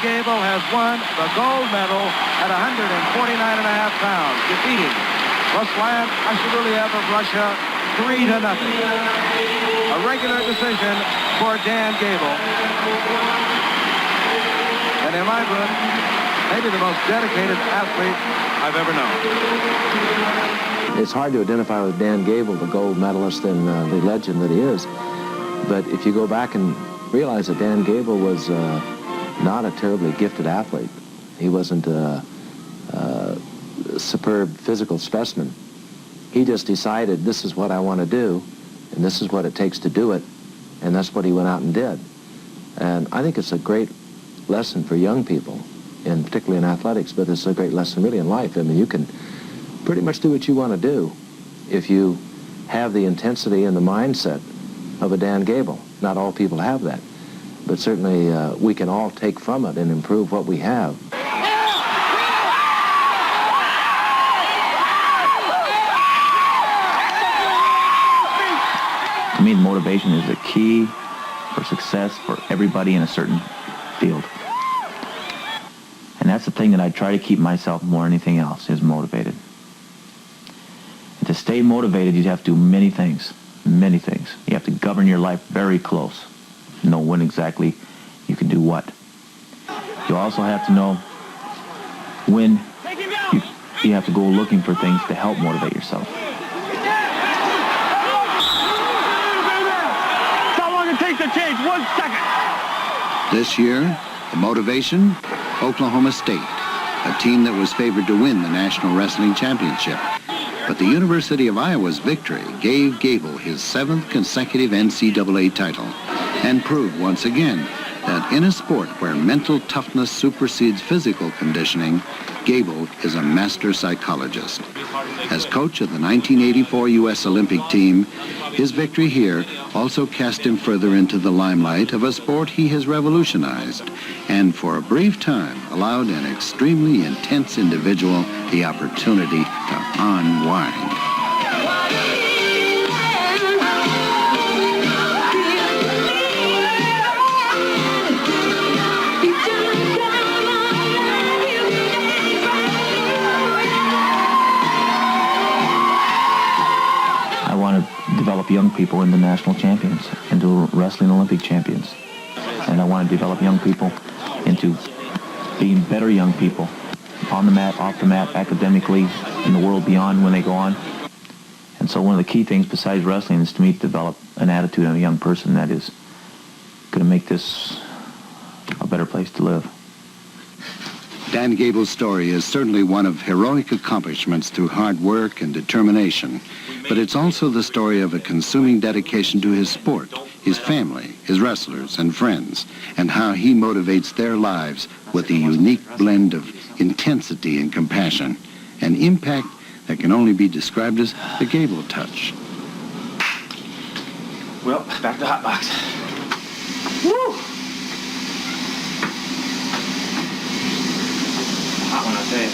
Gable has won the gold medal at 149.5 pounds, defeating Ruslan Ashuruliev of Russia 3-0. A regular decision for Dan Gable. And in my book, maybe the most dedicated athlete I've ever known. It's hard to identify with Dan Gable, the gold medalist and the legend that he is. But if you go back and realize that Dan Gable was not a terribly gifted athlete. He wasn't a superb physical specimen. He just decided, this is what I want to do, and this is what it takes to do it, and that's what he went out and did. And I think it's a great lesson for young people, and particularly in athletics, but it's a great lesson really in life. I mean, you can pretty much do what you want to do if you have the intensity and the mindset of a Dan Gable. Not all people have that, but certainly we can all take from it and improve what we have. To me, motivation is the key for success for everybody in a certain field. And that's the thing that I try to keep myself more than anything else, is motivated. And to stay motivated, you have to do many things. Many things. You have to govern your life very close. Know when exactly you can do what. You also have to know when you have to go looking for things to help motivate yourself. How long it takes to change? 1 second. This year, the motivation, Oklahoma State, a team that was favored to win the National Wrestling Championship. But the University of Iowa's victory gave Gable his 7th consecutive NCAA title and proved once again that in a sport where mental toughness supersedes physical conditioning, Gable is a master psychologist. As coach of the 1984 U.S. Olympic team, his victory here also cast him further into the limelight of a sport he has revolutionized and for a brief time allowed an extremely intense individual the opportunity to unwind. I want to develop young people into national champions, into wrestling Olympic champions. And I want to develop young people into being better young people, on the mat, off the mat, academically, in the world beyond when they go on. And so one of the key things besides wrestling is to me to develop an attitude in a young person that is going to make this a better place to live. Dan Gable's story is certainly one of heroic accomplishments through hard work and determination, but it's also the story of a consuming dedication to his sport, his family, his wrestlers and friends, and how he motivates their lives with a unique blend of intensity and compassion, an impact that can only be described as the Gable touch. Well, back to the hot box. Woo! Hot one, I'll tell you.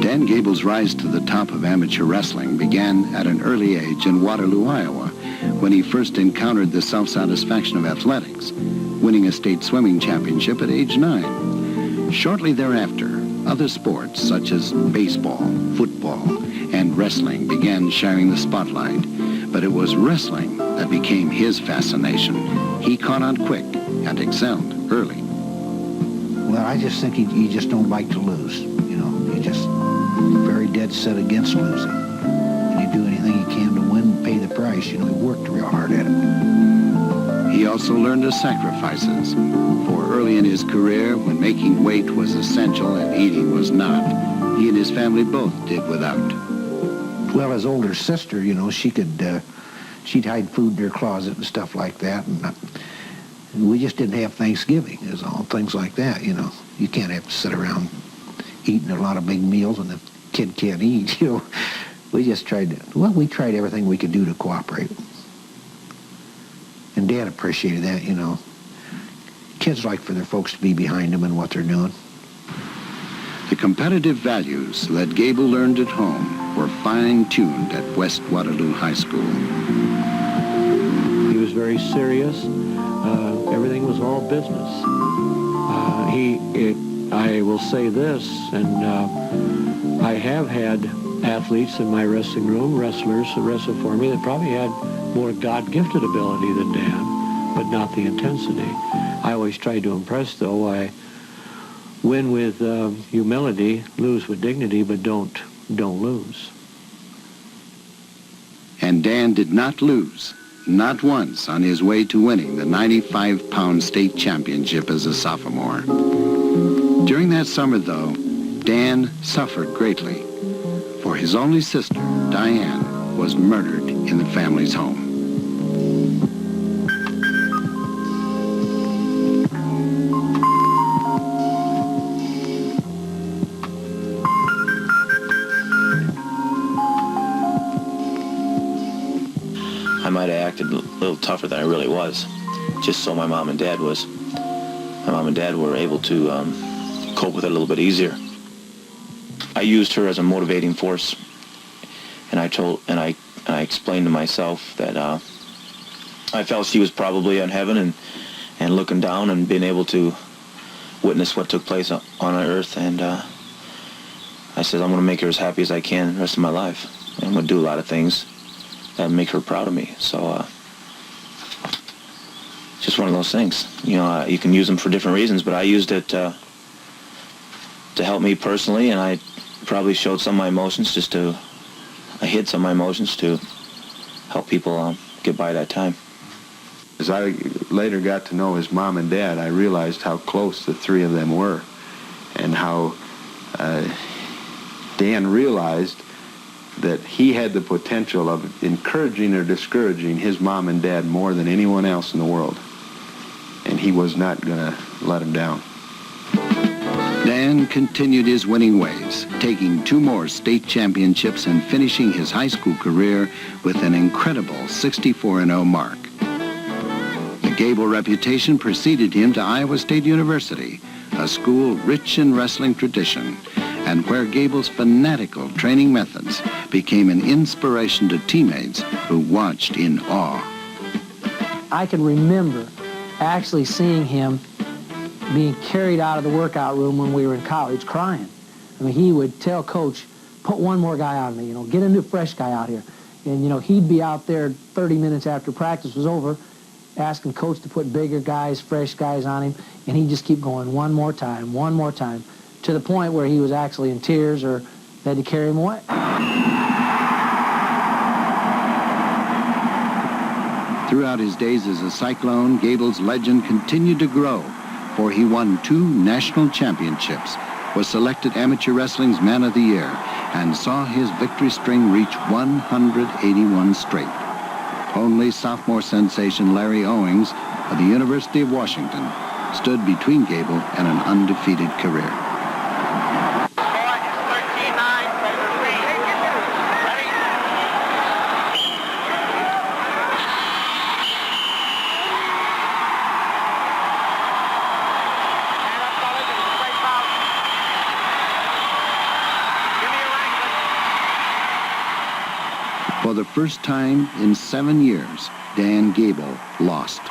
Dan Gable's rise to the top of amateur wrestling began at an early age in Waterloo, Iowa, when he first encountered the self-satisfaction of athletics, winning a state swimming championship at age 9. Shortly thereafter, other sports such as baseball, football, and wrestling began sharing the spotlight, but it was wrestling that became his fascination. He caught on quick and excelled early. Well, I just think he just don't like to lose. You know, he just very dead set against losing. And he'd do anything he can to win and pay the price. You know, he worked real hard at it. He also learned his sacrifices, for early in his career, when making weight was essential and eating was not, he and his family both did without. Well, his older sister, you know, she'd hide food in her closet and stuff like that. And we just didn't have Thanksgiving. It was all things like that, you know. You can't have to sit around eating a lot of big meals and the kid can't eat, you know. we just tried to, well, we tried everything we could do to cooperate. And Dad appreciated that, you know. Kids like for their folks to be behind them and what they're doing. The competitive values that Gable learned at home were fine-tuned at West Waterloo High School. He was very serious. Everything was all business. I will say this, and I have had athletes in my wrestling room, wrestlers that wrestled for me, that probably had more God-gifted ability than Dan, but not the intensity. I always tried to impress, though. I win with humility, lose with dignity, but don't lose. And Dan did not lose, not once, on his way to winning the 95-pound state championship as a sophomore. During that summer, though, Dan suffered greatly, for his only sister, Diane, was murdered in the family's home. I might have acted a little tougher than I really was, just so my mom and dad were able to cope with it a little bit easier. I used her as a motivating force, and I explained to myself that I felt she was probably in heaven and looking down and being able to witness what took place on earth, and I said, I'm going to make her as happy as I can the rest of my life. And I'm going to do a lot of things that make her proud of me. So just one of those things. You know, you can use them for different reasons, but I used it to help me personally, and I probably showed some of my emotions I hid some of my emotions to help people get by that time. As I later got to know his mom and dad, I realized how close the three of them were, and how Dan realized that he had the potential of encouraging or discouraging his mom and dad more than anyone else in the world. And he was not going to let him down. Dan continued his winning ways, taking 2 more state championships and finishing his high school career with an incredible 64-0 mark. The Gable reputation preceded him to Iowa State University, a school rich in wrestling tradition, and where Gable's fanatical training methods became an inspiration to teammates who watched in awe. I can remember actually seeing him being carried out of the workout room when we were in college crying. I mean, he would tell Coach, put one more guy on me, get a new fresh guy out here. And, he'd be out there 30 minutes after practice was over asking Coach to put bigger guys, fresh guys on him, and he'd just keep going one more time, to the point where he was actually in tears or they had to carry him away. Throughout his days as a Cyclone, Gable's legend continued to grow, for he won 2 national championships, was selected Amateur Wrestling's Man of the Year, and saw his victory string reach 181 straight. Only sophomore sensation Larry Owings of the University of Washington stood between Gable and an undefeated career. For the first time in 7 years, Dan Gable lost.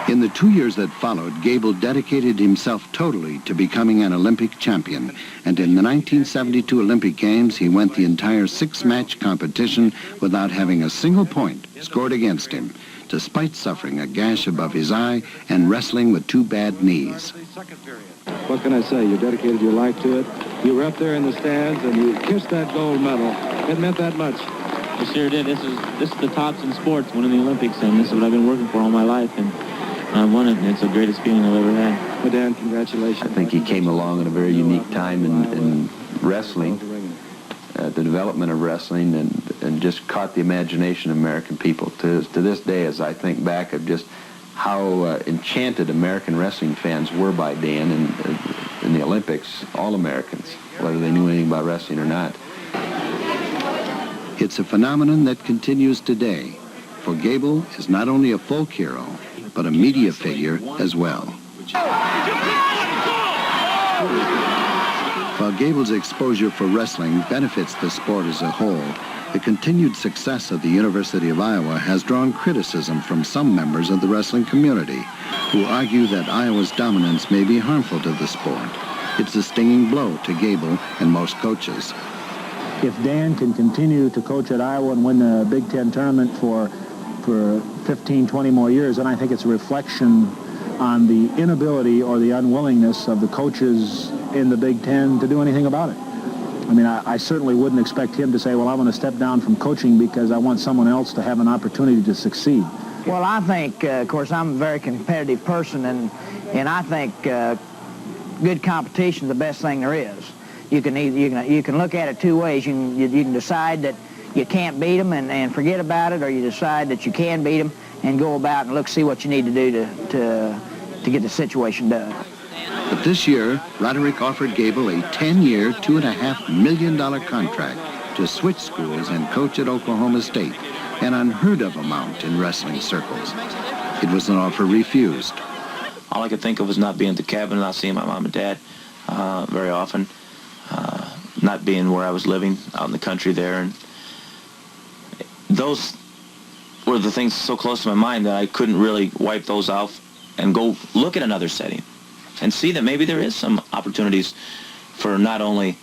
In the 2 years that followed, Gable dedicated himself totally to becoming an Olympic champion, and in the 1972 Olympic Games, he went the entire 6-match competition without having a single point scored against him, despite suffering a gash above his eye and wrestling with 2 bad knees. What can I say? You dedicated your life to it. You were up there in the stands and you kissed that gold medal. It meant that much. I sure did. This is the tops in sports, winning the Olympics, and this is what I've been working for all my life, and I won it, and it's the greatest feeling I've ever had. Well, Dan, congratulations. I think he came along at a very unique time in wrestling, the development of wrestling, and just caught the imagination of American people. To this day, as I think back of just how enchanted American wrestling fans were by Dan in the Olympics, all Americans, whether they knew anything about wrestling or not. It's a phenomenon that continues today, for Gable is not only a folk hero, but a media figure as well. While Gable's exposure for wrestling benefits the sport as a whole, the continued success of the University of Iowa has drawn criticism from some members of the wrestling community who argue that Iowa's dominance may be harmful to the sport. It's a stinging blow to Gable and most coaches. If Dan can continue to coach at Iowa and win the Big Ten tournament for 15, 20 more years, then I think it's a reflection on the inability or the unwillingness of the coaches in the Big Ten to do anything about it. I mean, I certainly wouldn't expect him to say, well, I'm going to step down from coaching because I want someone else to have an opportunity to succeed. Well, I think, of course, I'm a very competitive person, and I think good competition is the best thing there is. You can look at it two ways. You can decide that you can't beat them and forget about it, or you decide that you can beat them and go about and see what you need to do to get the situation done. But this year, Roderick offered Gable a 10-year, $2.5 million contract to switch schools and coach at Oklahoma State, an unheard-of amount in wrestling circles. It was an offer refused. All I could think of was not being at the cabin, not seeing my mom and dad very often, not being where I was living out in the country there. And those were the things so close to my mind that I couldn't really wipe those off and go look at another setting and see that maybe there is some opportunities for not only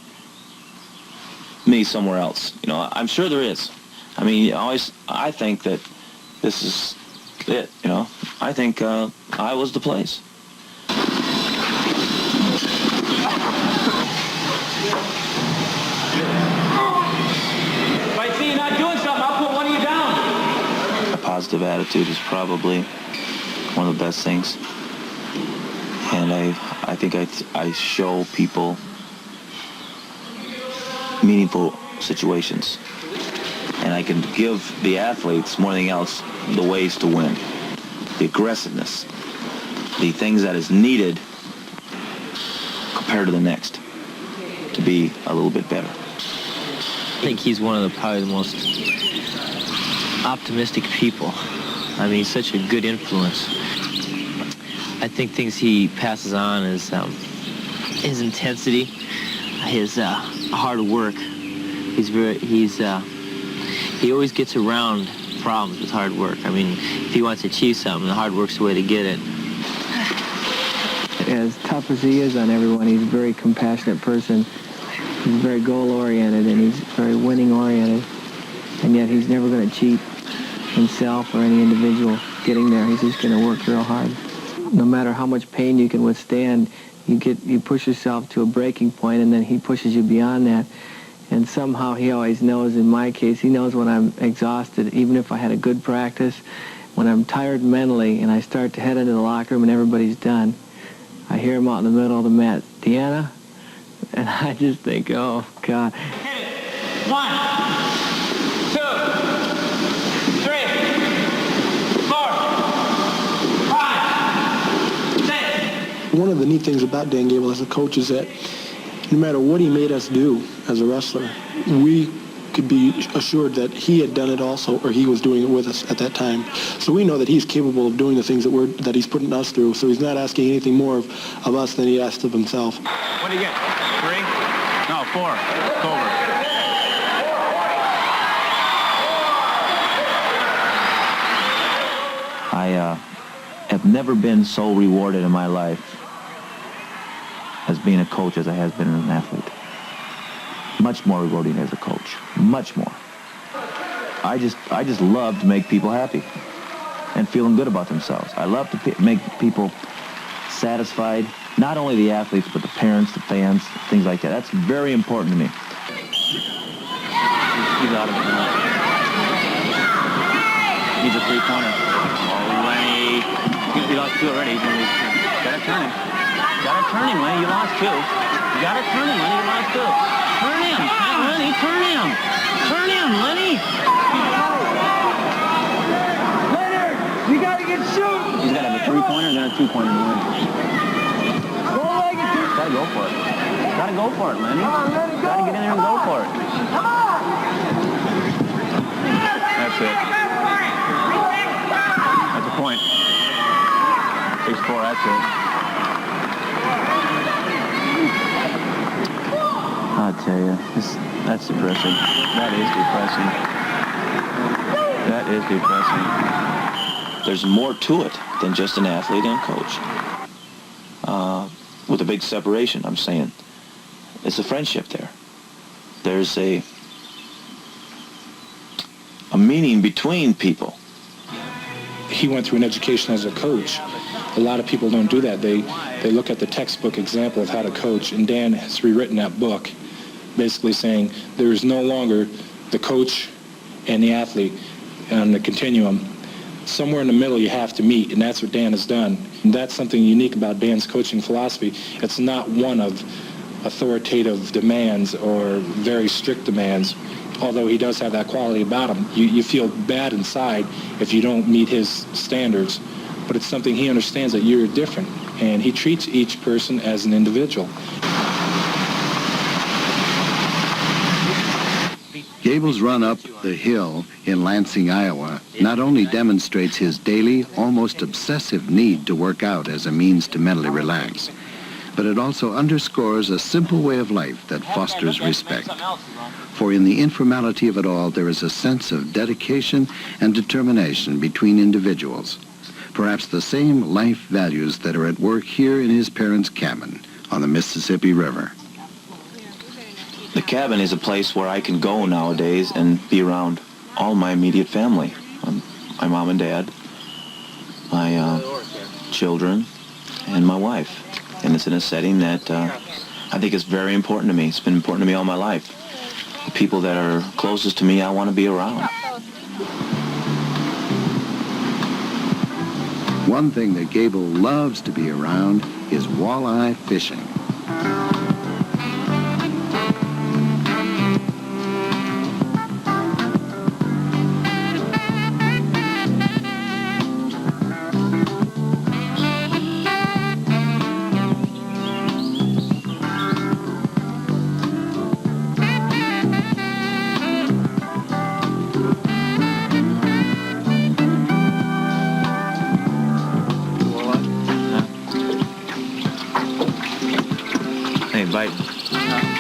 me somewhere else. You know, I'm sure there is. I mean, I think that this is it, you know. I think I was the place. If I see you not doing something, I'll put one of you down. A positive attitude is probably one of the best things. And I think I show people meaningful situations. And I can give the athletes, more than anything else, the ways to win. The aggressiveness. The things that is needed compared to the next to be a little bit better. I think he's one of probably the most optimistic people. I mean, he's such a good influence. I think things he passes on is his intensity, his hard work. He always gets around problems with hard work. I mean, if he wants to achieve something, the hard work's the way to get it. As tough as he is on everyone, he's a very compassionate person. He's very goal-oriented and he's very winning-oriented. And yet he's never going to cheat himself or any individual getting there. He's just going to work real hard. No matter how much pain you can withstand, you push yourself to a breaking point, and then he pushes you beyond that. And somehow he always knows, in my case, he knows when I'm exhausted, even if I had a good practice, when I'm tired mentally and I start to head into the locker room and everybody's done, I hear him out in the middle of the mat, Deanna? And I just think, oh, God. 1, 2, 3, 4, 5, 6. One of the neat things about Dan Gable as a coach is that no matter what he made us do as a wrestler, we could be assured that he had done it also, or he was doing it with us at that time. So we know that he's capable of doing the things that he's putting us through. So he's not asking anything more of us than he asked of himself. What do you get? 3? No, 4. It's over. I have never been so rewarded in my life as being a coach as I have been as an athlete. Much more rewarding as a coach. Much more. I just love to make people happy and feeling good about themselves. I love to make people satisfied, not only the athletes, but the parents, the fans, things like that. That's very important to me. He's out of it now. Needs a three-pointer. Oh, Lenny. He lost 2 already. Gotta turn him. Gotta turn him, Lenny. You lost 2. You gotta turn him, Lenny. You lost 2. Turn him. Lenny, turn him. Turn him, Lenny. Leonard, you gotta get shooting. He's gotta have a three-pointer and then a two-pointer to win. Gotta go for it. Gotta go for it, Lenny. Come on, Lenny, go. Gotta get in there and go for it. Come on. I tell you, that's depressing. That is depressing. That is depressing. There's more to it than just an athlete and coach. With a big separation, I'm saying. It's a friendship there. There's a meaning between people. He went through an education as a coach. A lot of people don't do that. They look at the textbook example of how to coach, and Dan has rewritten that book, basically saying there is no longer the coach and the athlete on the continuum. Somewhere in the middle you have to meet, and that's what Dan has done. And that's something unique about Dan's coaching philosophy. It's not one of authoritative demands or very strict demands, although he does have that quality about him. You feel bad inside if you don't meet his standards, but it's something he understands that you're different, and he treats each person as an individual. Gable's run up the hill in Lansing, Iowa, not only demonstrates his daily, almost obsessive need to work out as a means to mentally relax, but it also underscores a simple way of life that fosters respect. For in the informality of it all, there is a sense of dedication and determination between individuals. Perhaps the same life values that are at work here in his parents' cabin on the Mississippi River. The cabin is a place where I can go nowadays and be around all my immediate family. My mom and dad, my children, and my wife. And it's in a setting that I think is very important to me. It's been important to me all my life. The people that are closest to me, I want to be around. One thing that Gable loves to be around is walleye fishing.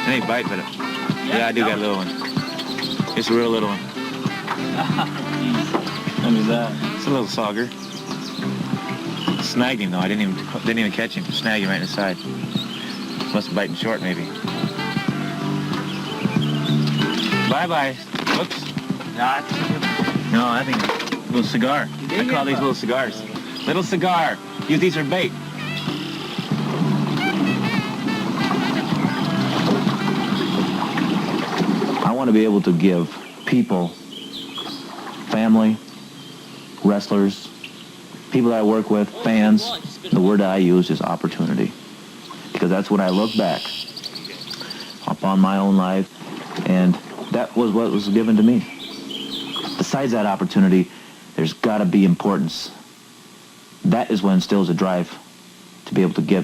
It ain't bite, but yeah, I do got a little one. It's a real little one. What is that? It's a little sauger. Snagged him though. I didn't even catch him. Snagged him right in the side. Must have biting short maybe. Bye-bye. Whoops. No, I think a little cigar. I call these little cigars. Little cigar. Use these for bait. I want to be able to give people, family, wrestlers, people that I work with, fans, the word that I use is opportunity. Because that's when I look back upon my own life, and that was what was given to me. Besides that opportunity, there's got to be importance. That is what instills a drive to be able to get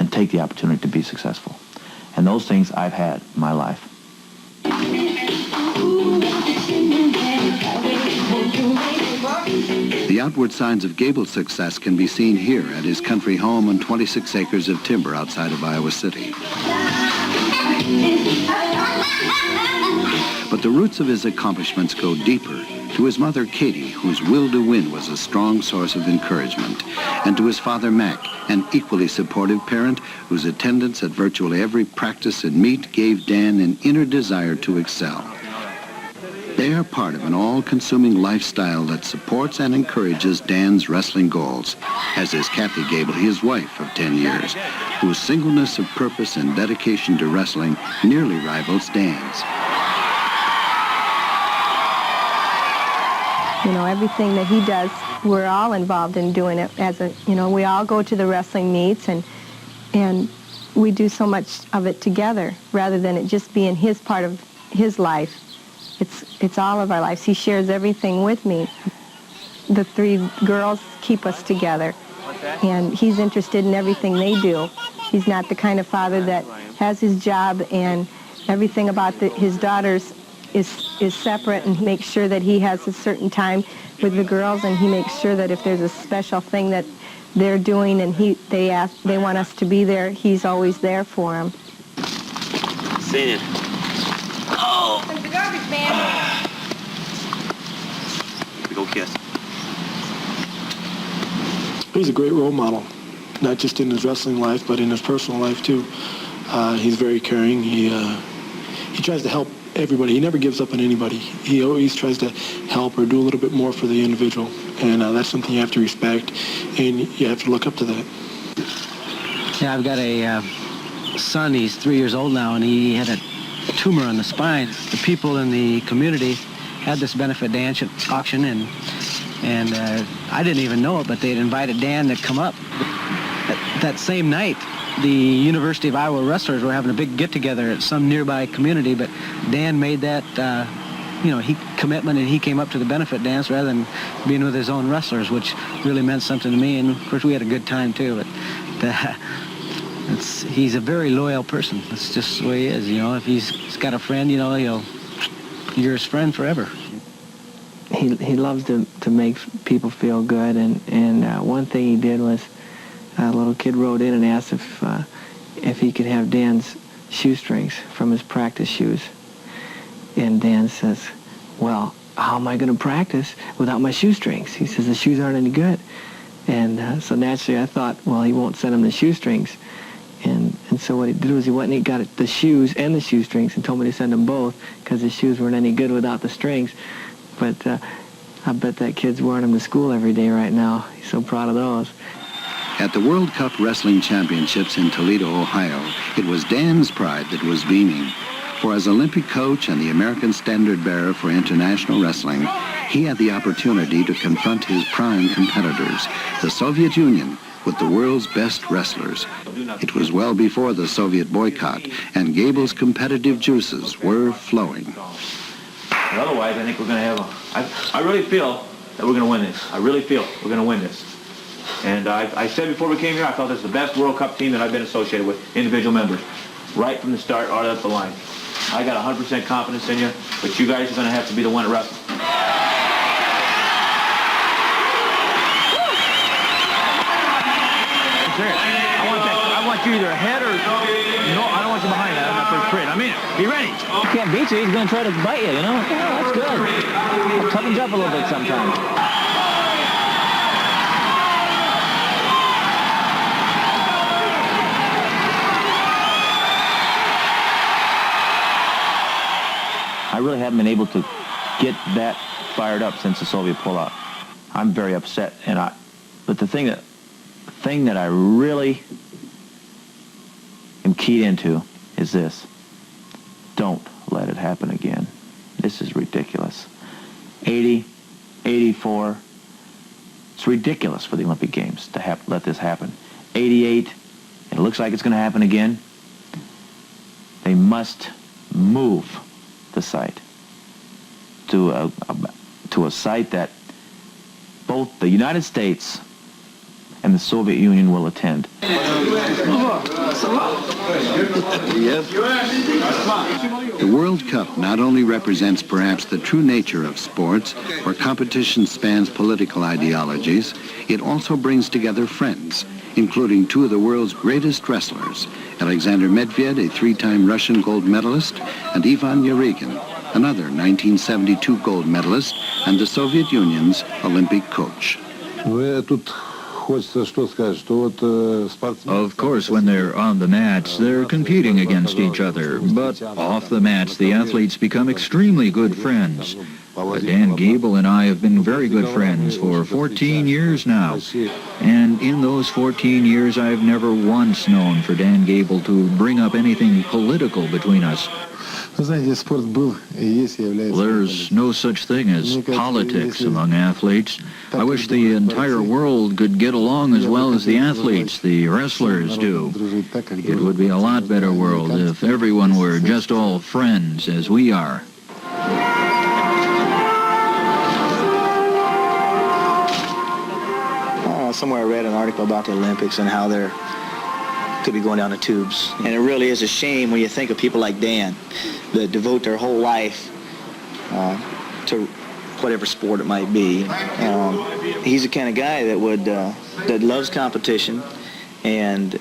and take the opportunity to be successful. And those things I've had in my life. The outward signs of Gable's success can be seen here at his country home on 26 acres of timber outside of Iowa City. But the roots of his accomplishments go deeper, to his mother, Katie, whose will to win was a strong source of encouragement, and to his father, Mac, an equally supportive parent whose attendance at virtually every practice and meet gave Dan an inner desire to excel. They are part of an all-consuming lifestyle that supports and encourages Dan's wrestling goals, as is Kathy Gable, his wife of 10 years, whose singleness of purpose and dedication to wrestling nearly rivals Dan's. You know, everything that he does, we're all involved in doing it as a, you know, we all go to the wrestling meets and we do so much of it together rather than it just being his part of his life. It's all of our lives. He shares everything with me. The three girls keep us together, and he's interested in everything they do. He's not the kind of father that has his job and everything about his daughters is separate and makes sure that he has a certain time with the girls, and he makes sure that if there's a special thing that they're doing and they want us to be there, he's always there for them. See it. Oh! There's the garbage man. Big old kiss. He's a great role model, not just in his wrestling life, but in his personal life too. He's very caring. He tries to help everybody. He never gives up on anybody. He always tries to help or do a little bit more for the individual, and that's something you have to respect, and you have to look up to that. Yeah, I've got a son. He's 3 years old now, and he had a tumor on the spine. The people in the community had this benefit dance auction, and I didn't even know it, but they'd invited Dan to come up. That same night, the University of Iowa wrestlers were having a big get-together at some nearby community, but Dan made that, commitment, and he came up to the benefit dance rather than being with his own wrestlers, which really meant something to me, and of course we had a good time too, but he's a very loyal person. That's just the way he is, if he's got a friend, you're his friend forever. He loves to make people feel good, and one thing he did was a little kid wrote in and asked if he could have Dan's shoestrings from his practice shoes. And Dan says, well, how am I going to practice without my shoestrings? He says, the shoes aren't any good. And so naturally I thought, well, he won't send him the shoestrings. And so what he did was he went and he got the shoes and the shoestrings and told me to send them both because the shoes weren't any good without the strings. But I bet that kid's wearing them to school every day right now. He's so proud of those. At the World Cup Wrestling Championships in Toledo, Ohio, it was Dan's pride that was beaming. For as Olympic coach and the American standard bearer for international wrestling, he had the opportunity to confront his prime competitors, the Soviet Union, with the world's best wrestlers. It was well before the Soviet boycott, and Gable's competitive juices were flowing. But otherwise, I think we're going to have I really feel that we're going to win this. I really feel we're going to win this. And I said before we came here, I felt this is the best World Cup team that I've been associated with, individual members, right from the start, right up the line. I got 100% confidence in you, but you guys are going to have to be the one to wrestle. I want you either ahead or... No, I don't want you behind that. I'm not first period. I mean it. Be ready. He can't beat you. He's going to try to bite you, Yeah, that's good. Toughens up a little bit sometimes. I really haven't been able to get that fired up since the Soviet pullout. I'm very upset, but the thing that I really am keyed into is this: don't let it happen again. This is ridiculous. 80, 84. It's ridiculous for the Olympic Games to let this happen. 88, and it looks like it's going to happen again. They must move the site to a site that both the United States and the Soviet Union will attend. The World Cup not only represents perhaps the true nature of sports, where competition spans political ideologies, it also brings together friends, including two of the world's greatest wrestlers, Alexander Medved, a three-time Russian gold medalist, and Ivan Yarygin, another 1972 gold medalist and the Soviet Union's Olympic coach. Of course, when they're on the mats, they're competing against each other, but off the mats, the athletes become extremely good friends. Dan Gable and I have been very good friends for 14 years now, and in those 14 years, I've never once known for Dan Gable to bring up anything political between us. There's no such thing as politics among athletes. I wish the entire world could get along as well as the athletes, the wrestlers, do. It would be a lot better world if everyone were just all friends as we are. Somewhere I read an article about the Olympics and how they're could be going down the tubes. And it really is a shame when you think of people like Dan that devote their whole life to whatever sport it might be. He's the kind of guy that would that loves competition, and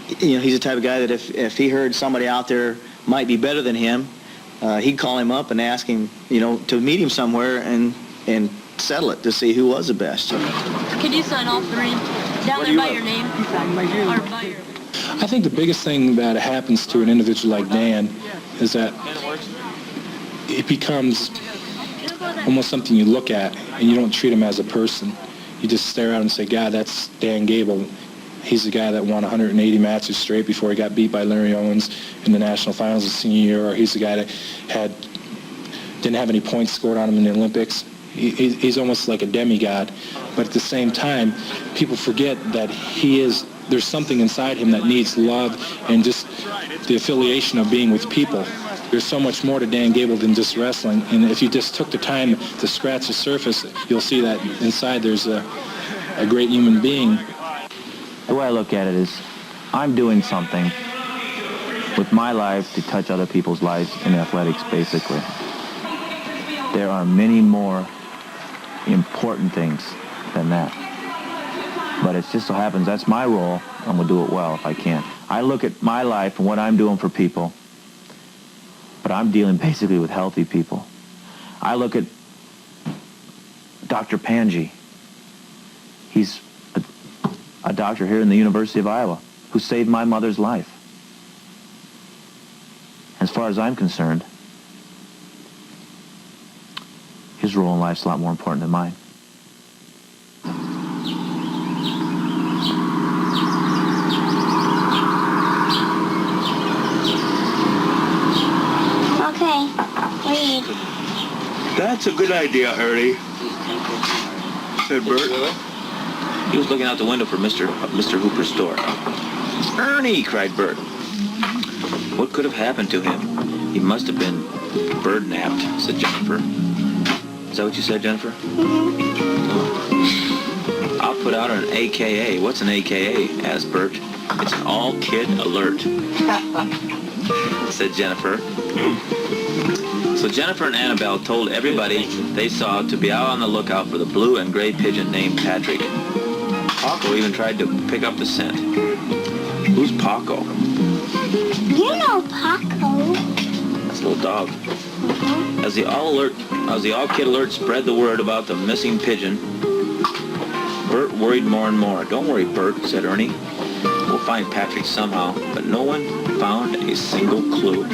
he's the type of guy that if he heard somebody out there might be better than him, he'd call him up and ask him, to meet him somewhere and settle it to see who was the best. Could you sign all three down there by your name? Or by your... I think the biggest thing that happens to an individual like Dan is that it becomes almost something you look at and you don't treat him as a person. You just stare at him and say, God, that's Dan Gable. He's the guy that won 180 matches straight before he got beat by Larry Owens in the national finals his senior year, or he's the guy that didn't have any points scored on him in the Olympics. He's almost like a demigod, but at the same time, people forget that there's something inside him that needs love and just the affiliation of being with people. There's so much more to Dan Gable than just wrestling, and if you just took the time to scratch the surface, you'll see that inside there's a great human being. The way I look at it is, I'm doing something with my life to touch other people's lives in athletics, basically. There are many more important things than that. But it just so happens that's my role. I'm going to do it well if I can. I look at my life and what I'm doing for people, but I'm dealing basically with healthy people. I look at Dr. Panji. He's a doctor here in the University of Iowa who saved my mother's life. As far as I'm concerned, his role in life's a lot more important than mine. Okay, read. That's a good idea, Ernie, said Bert. He was looking out the window for Mr. Hooper's store. Ernie, cried Bert. What could have happened to him? He must have been bird-napped, said Jennifer. Is that what you said, Jennifer? Mm-hmm. I'll put out an AKA. What's an AKA? Asked Bert. It's an all-kid alert, said Jennifer. So Jennifer and Annabelle told everybody they saw to be out on the lookout for the blue and gray pigeon named Patrick. Paco even tried to pick up the scent. Who's Paco? You know Paco. That's a little dog. Mm-hmm. As the all-kid alert spread the word about the missing pigeon, Bert worried more and more. Don't worry, Bert, said Ernie. We'll find Patrick somehow. But no one found a single clue.